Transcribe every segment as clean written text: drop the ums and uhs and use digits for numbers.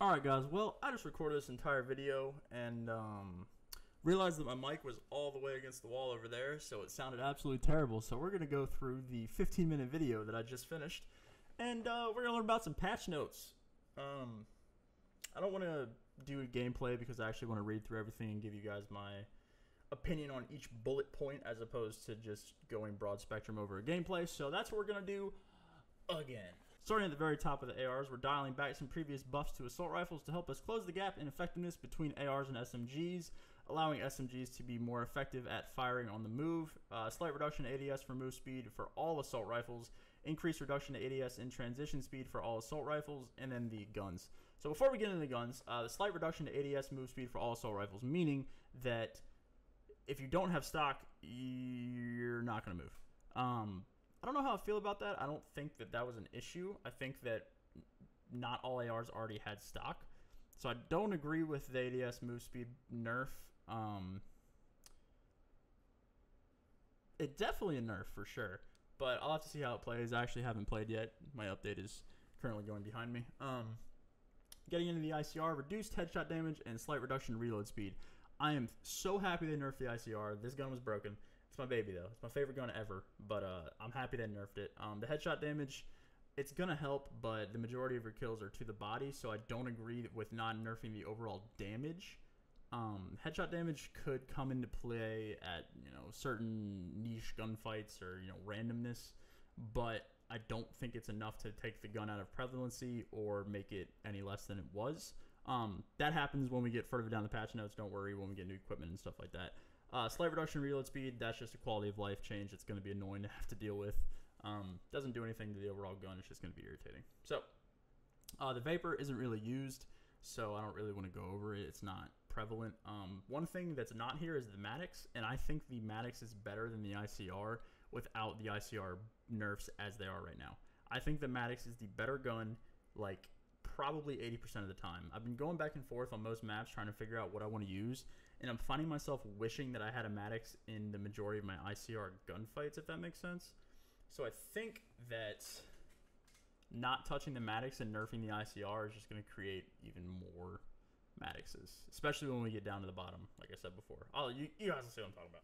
Alright guys, well, I just recorded this entire video and realized that my mic was all the way against the wall over there, so it sounded absolutely terrible. So we're going to go through the 15-minute video that I just finished, and we're going to learn about some patch notes. I don't want to do a gameplay because I actually want to read through everything and give you guys my opinion on each bullet point as opposed to just going broad spectrum over a gameplay. So that's what we're going to do again. Starting at the very top of the ARs, we're dialing back some previous buffs to assault rifles to help us close the gap in effectiveness between ARs and SMGs, allowing SMGs to be more effective at firing on the move. Slight reduction to ADS for move speed for all assault rifles, increased reduction to ADS in transition speed for all assault rifles, and then the guns. So before we get into the guns, the slight reduction to ADS move speed for all assault rifles, meaning that if you don't have stock, you're not going to move. I don't know how I feel about that. I don't think that that was an issue. I think that not all ARs already had stock. So I don't agree with the ADS move speed nerf. It definitely a nerf for sure. But I'll have to see how it plays. I actually haven't played yet. My update is currently going behind me. Getting into the ICR, reduced headshot damage and slight reduction in reload speed. I am so happy they nerfed the ICR. This gun was broken. It's my baby, though. It's my favorite gun ever, but I'm happy they nerfed it. The headshot damage, it's going to help, but the majority of your kills are to the body, so I don't agree with not nerfing the overall damage. Headshot damage could come into play at, certain niche gunfights or, randomness, but I don't think it's enough to take the gun out of prevalency or make it any less than it was. That happens when we get further down the patch notes. Don't worry when we get new equipment and stuff like that. Slight reduction in reload speed, that's just a quality of life change. It's going to be annoying to have to deal with. Doesn't do anything to the overall gun. It's just going to be irritating. So, the Vapor isn't really used, so I don't really want to go over it. It's not prevalent. One thing that's not here is the Maddox, and I think the Maddox is better than the ICR without the ICR nerfs as they are right now. I think the Maddox is the better gun, like, probably 80% of the time. I've been going back and forth on most maps trying to figure out what I want to use, and I'm finding myself wishing that I had a Maddox in the majority of my ICR gunfights, if that makes sense. So I think that not touching the Maddox and nerfing the ICR is just going to create even more Maddoxes, especially when we get down to the bottom, like I said before. You guys will see what I'm talking about.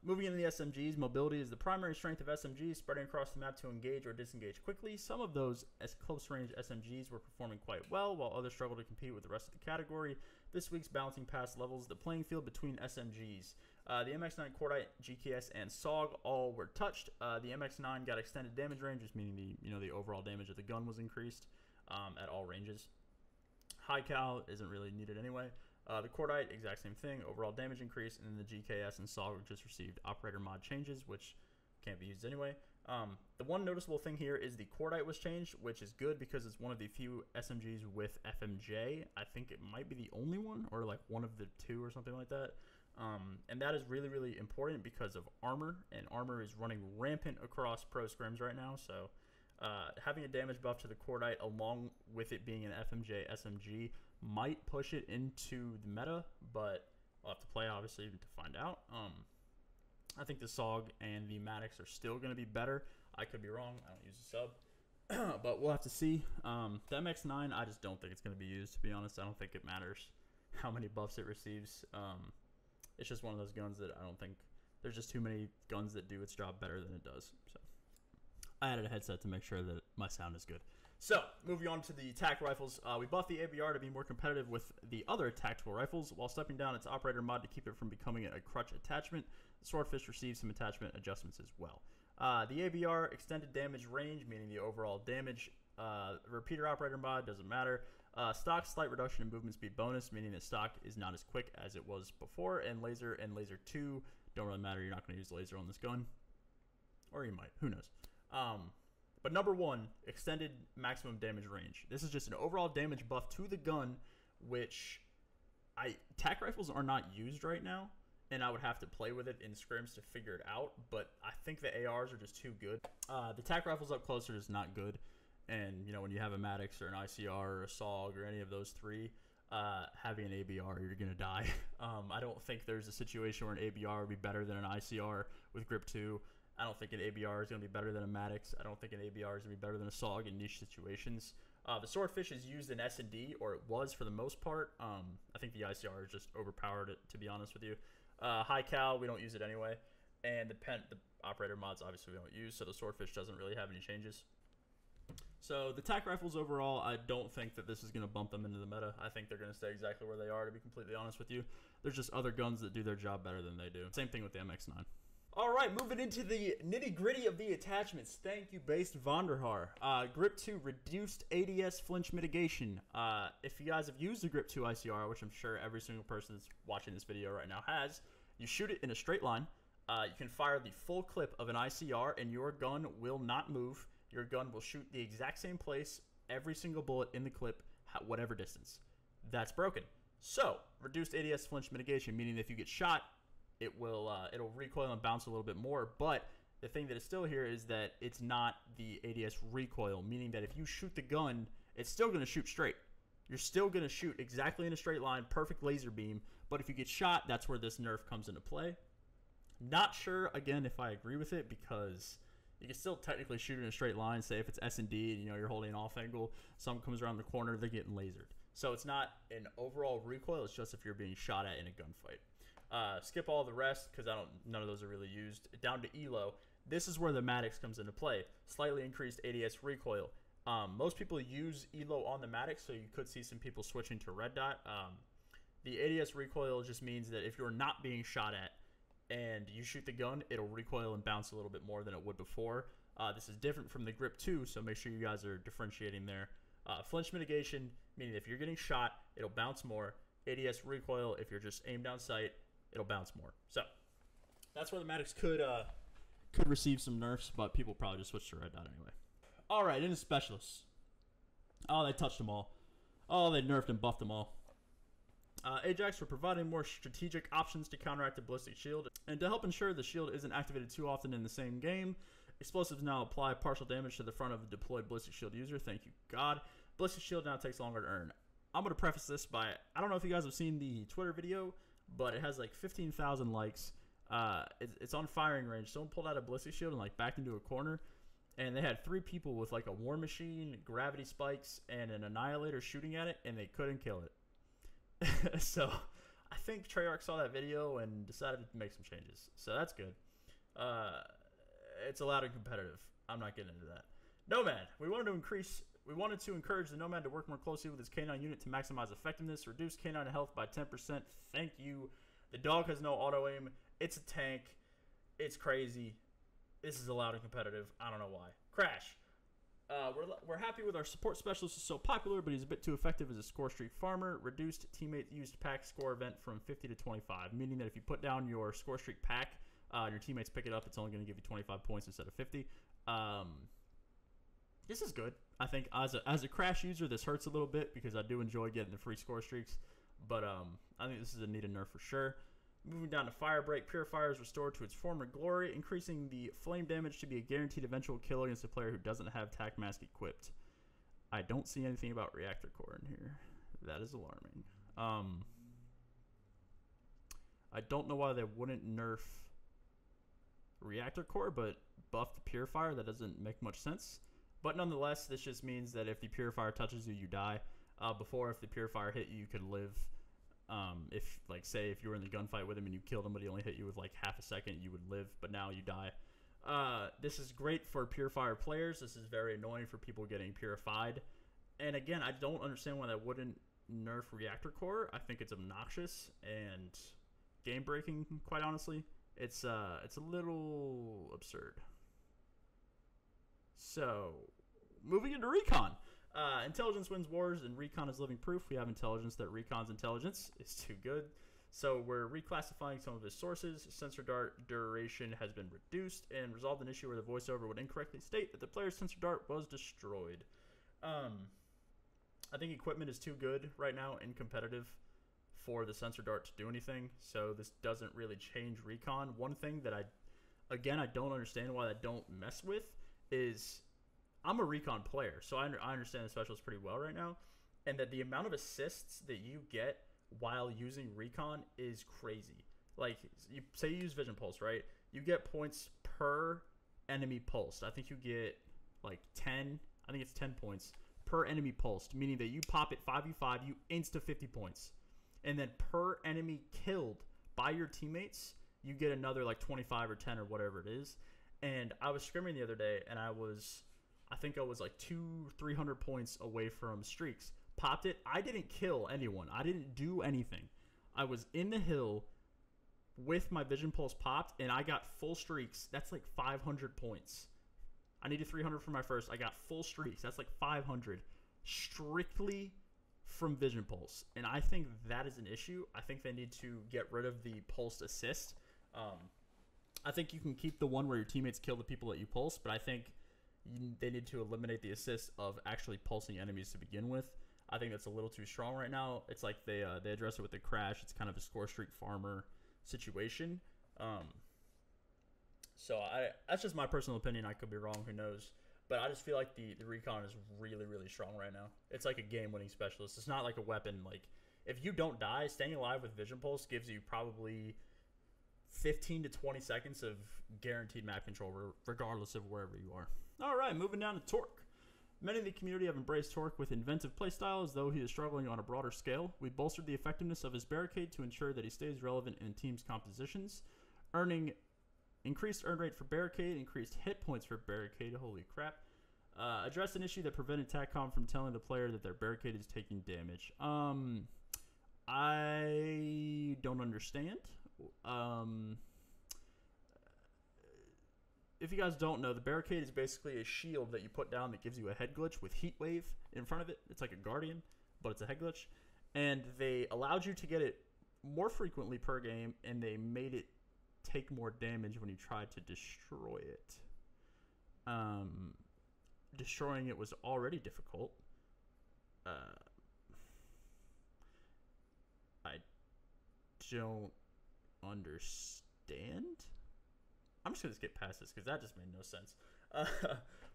Moving into the SMGs, mobility is the primary strength of SMGs, spreading across the map to engage or disengage quickly. Some of those as close-range SMGs were performing quite well, while others struggled to compete with the rest of the category. This week's balancing past levels the playing field between SMGs. The MX-9 Cordite, GKS, and SOG all were touched. The MX-9 got extended damage ranges, meaning the overall damage of the gun was increased at all ranges. High cal isn't really needed anyway. The Cordite, exact same thing. Overall damage increase, and then the GKS and SOG just received operator mod changes, which can't be used anyway. The one noticeable thing here is the Cordite was changed, which is good because it's one of the few SMGs with FMJ. I think it might be the only one, or like one of the two or something like that. And that is really, really important because of armor, and armor is running rampant across pro scrims right now, so having a damage buff to the Cordite along with it being an FMJ SMG might push it into the meta, but I'll have to play obviously to find out. I think the SOG and the Maddox are still going to be better. I could be wrong. I don't use a sub, but we'll have to see. The MX-9, I just don't think it's going to be used, to be honest. I don't think it matters how many buffs it receives. It's just one of those guns that I don't think there's just too many guns that do its job better than it does. So I added a headset to make sure that my sound is good. So, moving on to the attack rifles, we buffed the ABR to be more competitive with the other tactical rifles, while stepping down its operator mod to keep it from becoming a crutch attachment. The Swordfish received some attachment adjustments as well. The ABR extended damage range, meaning the overall damage. Repeater operator mod doesn't matter. Stock slight reduction in movement speed bonus, meaning that stock is not as quick as it was before, and laser 2 don't really matter. You're not going to use laser on this gun, or you might. Who knows? But number one, extended maximum damage range. This is just an overall damage buff to the gun, which tac rifles are not used right now, and I would have to play with it in scrims to figure it out, but I think the ARs are just too good. The tac rifles up close are just not good, and when you have a Maddox or an ICR or a SOG or any of those three, having an ABR, you're going to die. I don't think there's a situation where an ABR would be better than an ICR with grip 2. I don't think an ABR is going to be better than a Maddox. I don't think an ABR is going to be better than a SOG in niche situations. The Swordfish is used in S&D, or it was for the most part. I think the ICR has just overpowered it, to be honest with you. High Cal, we don't use it anyway. And the operator mods, obviously, we don't use, so the Swordfish doesn't really have any changes. So the tac rifles overall, I don't think that this is going to bump them into the meta. I think they're going to stay exactly where they are, to be completely honest with you. There's just other guns that do their job better than they do. Same thing with the MX-9. All right, moving into the nitty-gritty of the attachments. Thank you, Based Vonderhaar. Grip 2 reduced ADS flinch mitigation. If you guys have used the Grip 2 ICR, which I'm sure every single person that's watching this video right now has, you shoot it in a straight line. You can fire the full clip of an ICR, and your gun will not move. Your gun will shoot the exact same place, every single bullet in the clip, whatever distance. That's broken. So, reduced ADS flinch mitigation, meaning that if you get shot, it'll recoil and bounce a little bit more. But the thing that is still here is that it's not the ADS recoil, meaning that if you shoot the gun, it's still going to shoot straight. You're still going to shoot exactly in a straight line, perfect laser beam. But if you get shot, that's where this nerf comes into play. Not sure, again, if I agree with it, because you can still technically shoot in a straight line. Say if it's S&D and you're holding an off angle, someone comes around the corner, they're getting lasered. So it's not an overall recoil, it's just if you're being shot at in a gunfight. Skip all the rest because none of those are really used. Down to ELO. This is where the Maddox comes into play. Slightly increased ADS recoil. Most people use ELO on the Maddox, so you could see some people switching to red dot. The ADS recoil just means that if you're not being shot at and you shoot the gun, it'll recoil and bounce a little bit more than it would before. This is different from the Grip 2, so make sure you guys are differentiating there. Flinch mitigation, meaning if you're getting shot, it'll bounce more. ADS recoil, if you're just aimed down sight, it'll bounce more. So that's where the Maddox could receive some nerfs, but people probably just switch to red dot anyway. All right, into specialists. Oh, they touched them all. Oh, they nerfed and buffed them all. Ajax for providing more strategic options to counteract the ballistic shield, and to help ensure the shield isn't activated too often in the same game. Explosives now apply partial damage to the front of the deployed ballistic shield user. Thank you, God. Ballistic shield now takes longer to earn. I'm going to preface this by, I don't know if you guys have seen the Twitter video, but it has like 15,000 likes. It's on firing range. Someone pulled out a ballistic shield and like backed into a corner, and they had 3 people with like a war machine, gravity spikes, and an annihilator shooting at it, and they couldn't kill it. So I think Treyarch saw that video and decided to make some changes. So that's good. It's allowed and competitive. I'm not getting into that. Nomad. We wanted to encourage the Nomad to work more closely with his canine unit to maximize effectiveness. Reduce canine health by 10%. Thank you. The dog has no auto aim. It's a tank. It's crazy. This is allowed and competitive. I don't know why. Crash. We're happy with our support specialist. Is so popular, but he's a bit too effective as a score streak farmer. Reduced teammate used pack score event from 50 to 25, meaning that if you put down your score streak pack, and your teammates pick it up, it's only going to give you 25 points instead of 50. This is good. I think as a Crash user, this hurts a little bit because I do enjoy getting the free score streaks, but I think this is a needed nerf for sure. Moving down to Fire Break, Purifier is restored to its former glory, increasing the flame damage to be a guaranteed eventual kill against a player who doesn't have Tac Mask equipped. I don't see anything about Reactor Core in here. That is alarming. I don't know why they wouldn't nerf Reactor Core, but buff the Purifier. That doesn't make much sense. But nonetheless, this just means that if the Purifier touches you, you die. Before, if the Purifier hit you, you could live. If, like, say, if you were in the gunfight with him and you killed him, but he only hit you with, like, half a second, you would live, but now you die. This is great for Purifier players. This is very annoying for people getting purified. And, again, I don't understand why that wouldn't nerf Reactor Core. I think it's obnoxious and game-breaking, quite honestly. It's a little absurd. So, moving into Recon. Intelligence wins wars, and Recon is living proof. We have intelligence that Recon's intelligence is too good. So we're reclassifying some of his sources. Sensor dart duration has been reduced and resolved an issue where the voiceover would incorrectly state that the player's sensor dart was destroyed. I think equipment is too good right now in competitive for the sensor dart to do anything. So this doesn't really change Recon. One thing that I don't understand why I don't mess with is I'm a Recon player, so I understand the specialist pretty well right now, and that the amount of assists that you get while using Recon is crazy. Like, you say you use Vision Pulse, right? You get points per enemy pulsed. I think you get like 10. I think it's 10 points per enemy pulsed, meaning that you pop it 5v5, you insta 50 points. And then per enemy killed by your teammates, you get another like 25 or 10 or whatever it is. And I was scrimming the other day, and I think I was like 200-300 points away from streaks. Popped it. I didn't kill anyone. I didn't do anything. I was in the hill with my vision pulse popped, and I got full streaks. That's like 500 points. I needed 300 for my first. I got full streaks. That's like 500 strictly from vision pulse. And I think that is an issue. I think they need to get rid of the pulsed assist. I think you can keep the one where your teammates kill the people that you pulse, but I think they need to eliminate the assist of actually pulsing enemies to begin with. I think that's a little too strong right now. It's like they address it with the crash. It's kind of a score streak farmer situation. So that's just my personal opinion. I could be wrong. Who knows? But I just feel like the recon is really, really strong right now. It's like a game-winning specialist. It's not like a weapon. Like, if you don't die, staying alive with Vision Pulse gives you probably 15 to 20 seconds of guaranteed map control, regardless of wherever you are. All right, moving down to Torque. Many in the community have embraced Torque with inventive playstyles, though he is struggling on a broader scale. We bolstered the effectiveness of his barricade to ensure that he stays relevant in team's compositions, earning increased earn rate for barricade, increased hit points for barricade. Holy crap. Addressed an issue that prevented TACCOM from telling the player that their barricade is taking damage. I don't understand. If you guys don't know, the barricade is basically a shield that you put down that gives you a head glitch with heat wave in front of it. It's like a guardian, but it's a head glitch. And they allowed you to get it more frequently per game, and they made it take more damage when you tried to destroy it. Destroying it was already difficult. I don't understand. I'm just going to skip past this because that just made no sense.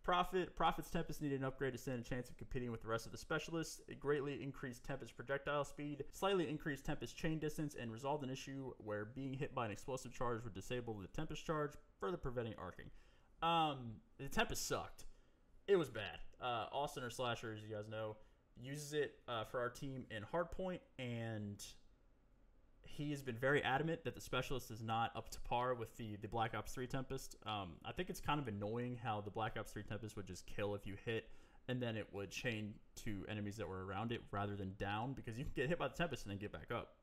Prophet's Tempest needed an upgrade to stand a chance of competing with the rest of the specialists. It greatly increased Tempest projectile speed, slightly increased Tempest chain distance, and resolved an issue where being hit by an explosive charge would disable the Tempest charge, further preventing arcing. The Tempest sucked. It was bad. Austin or Slasher, as you guys know, uses it for our team in Hardpoint, and he has been very adamant that the specialist is not up to par with the Black Ops 3 Tempest. I think it's kind of annoying how the Black Ops 3 Tempest would just kill if you hit, and then it would chain to enemies that were around it rather than down, because you can get hit by the Tempest and then get back up.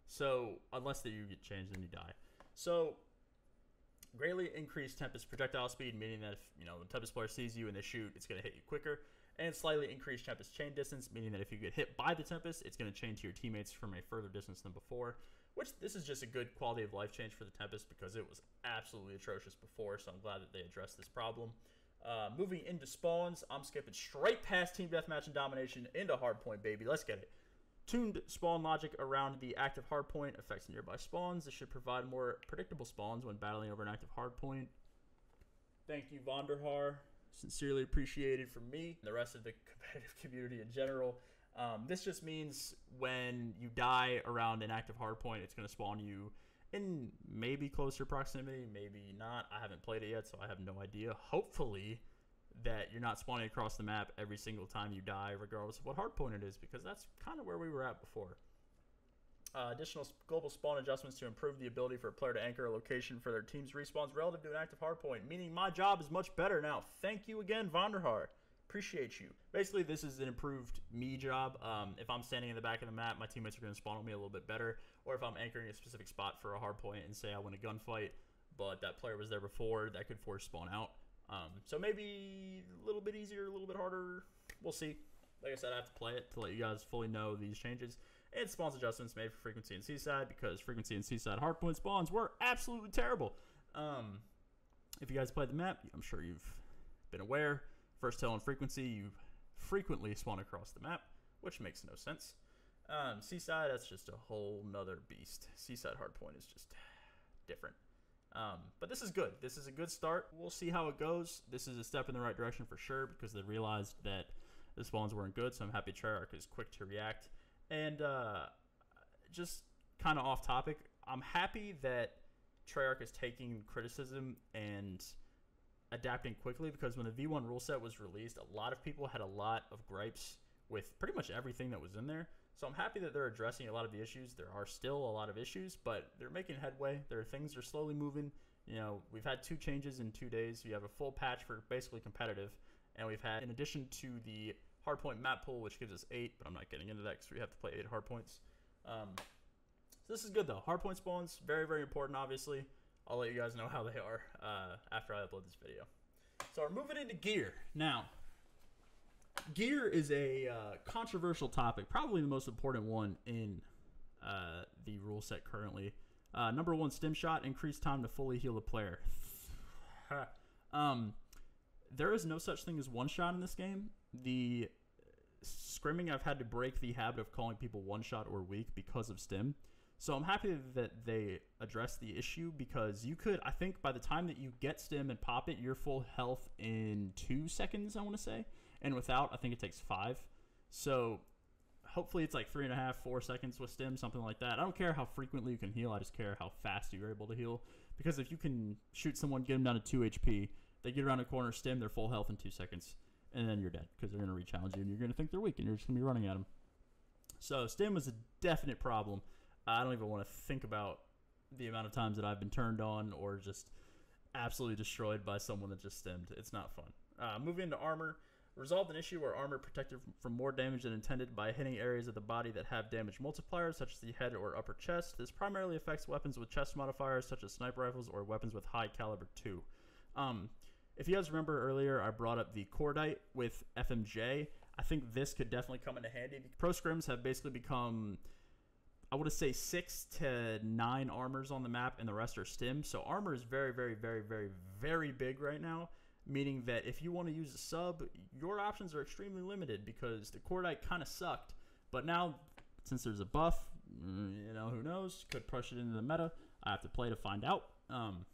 So, unless that you get changed, then you die. So, greatly increased Tempest projectile speed, meaning that if the Tempest player sees you and they shoot, it's going to hit you quicker. And slightly increased Tempest chain distance, meaning that if you get hit by the Tempest, it's going to chain to your teammates from a further distance than before. Which, this is just a good quality of life change for the Tempest because it was absolutely atrocious before, so I'm glad that they addressed this problem. Moving into spawns, I'm skipping straight past Team Deathmatch and Domination into Hardpoint, baby. Let's get it. Tuned spawn logic around the active hardpoint affects nearby spawns. This should provide more predictable spawns when battling over an active hardpoint. Thank you, Vonderhaar. Sincerely appreciated from me and the rest of the competitive community in general. This just means when you die around an active hardpoint, it's going to spawn you in maybe closer proximity, maybe not. I haven't played it yet, so I have no idea. Hopefully that you're not spawning across the map every single time you die, regardless of what hardpoint it is, because that's kind of where we were at before. Additional global spawn adjustments to improve the ability for a player to anchor a location for their team's respawns relative to an active hardpoint, meaning my job is much better now. Thank you again, Vonderhaar. Appreciate you. Basically, this is an improved me job. If I'm standing in the back of the map, my teammates are going to spawn on me a little bit better. Or if I'm anchoring a specific spot for a hardpoint and say I win a gunfight, but that player was there before, that could force spawn out. So maybe a little bit easier, a little bit harder. We'll see. Like I said, I have to play it to let you guys fully know these changes. And spawns adjustments made for Frequency and Seaside, because Frequency and Seaside hardpoint spawns were absolutely terrible. If you guys played the map, I'm sure you've been aware. First Tail and Frequency, you frequently spawn across the map, which makes no sense. Seaside, that's just a whole nother beast. Seaside hardpoint is just different. But this is good. This is a good start. We'll see how it goes. This is a step in the right direction for sure, because they realized that the spawns weren't good, so I'm happy Treyarch is quick to react. And just kind of off topic, I'm happy that Treyarch is taking criticism and adapting quickly, because when the V1 rule set was released, a lot of people had a lot of gripes with pretty much everything that was in there. So I'm happy that they're addressing a lot of the issues. There are still a lot of issues, but they're making headway. Things are slowly moving. You know, we've had 2 changes in 2 days. We have a full patch for basically competitive, and we've had, in addition to the hardpoint map pool, which gives us 8, but I'm not getting into that because we have to play 8 hardpoints. So this is good though. Hardpoint spawns, very, very important, obviously. I'll let you guys know how they are after I upload this video. So we're moving into gear. Now, gear is a controversial topic, probably the most important one in the rule set currently. Number 1, stim shot, increased time to fully heal the player. There is no such thing as one shot in this game. The scrimming, I've had to break the habit of calling people one shot or weak because of stim. So I'm happy that they addressed the issue, because you could, I think by the time that you get stim and pop it, you're full health in 2 seconds, I want to say. And without, I think it takes 5. So hopefully it's like 3.5, 4 seconds with stim, something like that. I don't care how frequently you can heal. I just care how fast you're able to heal. Because if you can shoot someone, get them down to 2 HP, they get around a corner, stim, they're full health in 2 seconds. And then you're dead, because they're going to re-challenge you, and you're going to think they're weak, and you're just going to be running at them. So stim was a definite problem. I don't even want to think about the amount of times that I've been turned on or just absolutely destroyed by someone that just stemmed. It's not fun. Moving into armor. Resolved an issue where armor protected from more damage than intended by hitting areas of the body that have damage multipliers, such as the head or upper chest. This primarily affects weapons with chest modifiers, such as sniper rifles or weapons with high caliber 2. If you guys remember earlier, I brought up the Cordite with FMJ. I think this could definitely come into handy. Pro scrims have basically become, I would say, 6 to 9 armors on the map, and the rest are stim. So armor is very, very, very, very, very big right now, meaning that if you want to use a sub, your options are extremely limited, because the Cordite kind of sucked. But now, since there's a buff, you know, who knows? Could push it into the meta. I have to play to find out. And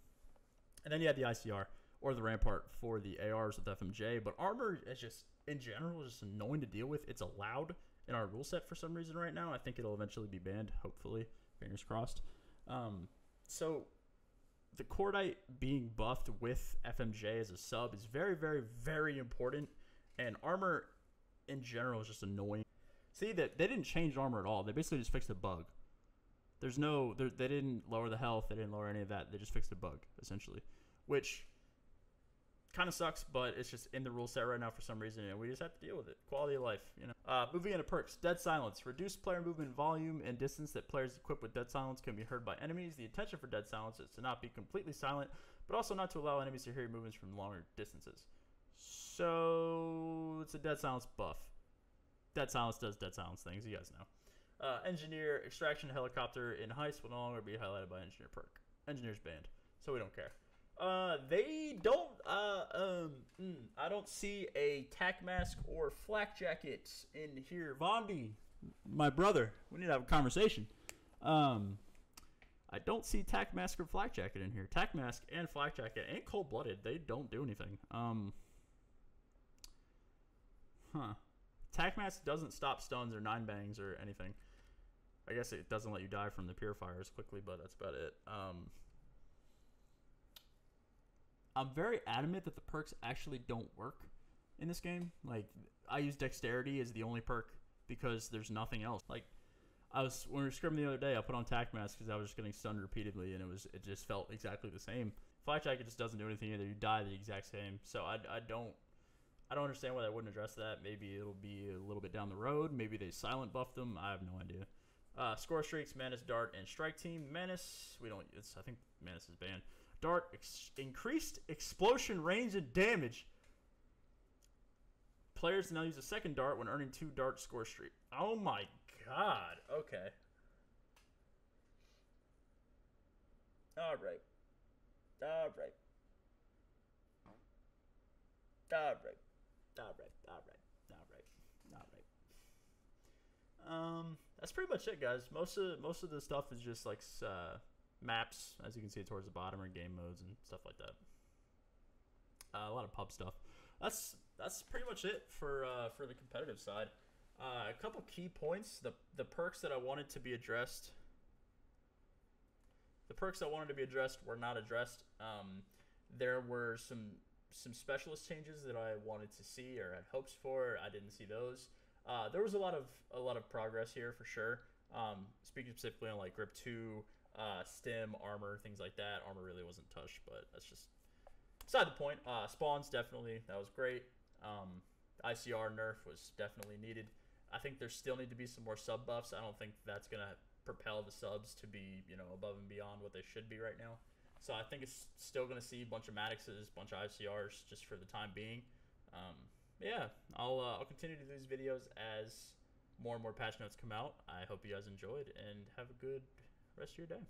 then you have the ICR, or the Rampart for the ARs with FMJ. But armor is just, in general, just annoying to deal with. It's allowed in our rule set for some reason right now. I think it'll eventually be banned, hopefully. Fingers crossed. So the Cordite being buffed with FMJ as a sub is very, very, very important. And armor in general is just annoying. See, that they didn't change armor at all. They basically just fixed a bug. There's no, they didn't lower the health. They didn't lower any of that. They just fixed a bug, essentially, which kind of sucks, but it's just in the rule set right now for some reason, and we just have to deal with it. Quality of life, you know. Moving into perks. Dead silence. Reduce player movement volume and distance that players equipped with dead silence can be heard by enemies. The intention for dead silence is to not be completely silent, but also not to allow enemies to hear your movements from longer distances. So it's a dead silence buff. Dead silence does dead silence things, you guys know. Engineer. Extraction helicopter in heist will no longer be highlighted by engineer perk. Engineer's banned, so we don't care. They don't, I don't see a tac mask or flak jacket in here. Vondi, my brother, we need to have a conversation. I don't see tac mask or flak jacket in here. Tac mask and flak jacket and cold blooded, they don't do anything. Tac mask doesn't stop stuns or 9-bangs or anything. I guess it doesn't let you die from the purifiers quickly, but that's about it. I'm very adamant that the perks actually don't work in this game. Like, I use dexterity as the only perk because there's nothing else. Like, when we were scrimming the other day, I put on tac mask because I was just getting stunned repeatedly, and it just felt exactly the same. Flak jacket just doesn't do anything either. You die the exact same. So I don't understand why they wouldn't address that. Maybe it'll be a little bit down the road. Maybe they silent buff them. I have no idea. Score streaks, Manus, Dart, and Strike Team. Manus, I think Manus is banned. Dart, increased explosion range and damage. Players now use a second dart when earning 2 dart score streak. Oh my god. Okay. Alright. That's pretty much it, guys. Most of the stuff is just like maps, as you can see towards the bottom, or game modes and stuff like that. A lot of pub stuff. That's pretty much it for the competitive side. A couple key points. The perks that I wanted to be addressed. The perks that wanted to be addressed were not addressed. There were some some specialist changes that I wanted to see or had hopes for. I didn't see those. There was a lot of progress here for sure. Speaking specifically on like grip 2, stim, armor, things like that. Armor really wasn't touched, but that's just beside the point. Spawns, definitely, that was great. ICR nerf was definitely needed. I think there still need to be some more sub buffs. I don't think that's gonna propel the subs to be, you know, above and beyond what they should be right now. So I think it's still gonna see a bunch of Maddoxes, a bunch of ICRs just for the time being. Yeah, I'll continue to do these videos as more and more patch notes come out. I hope you guys enjoyed and have a good rest of your day.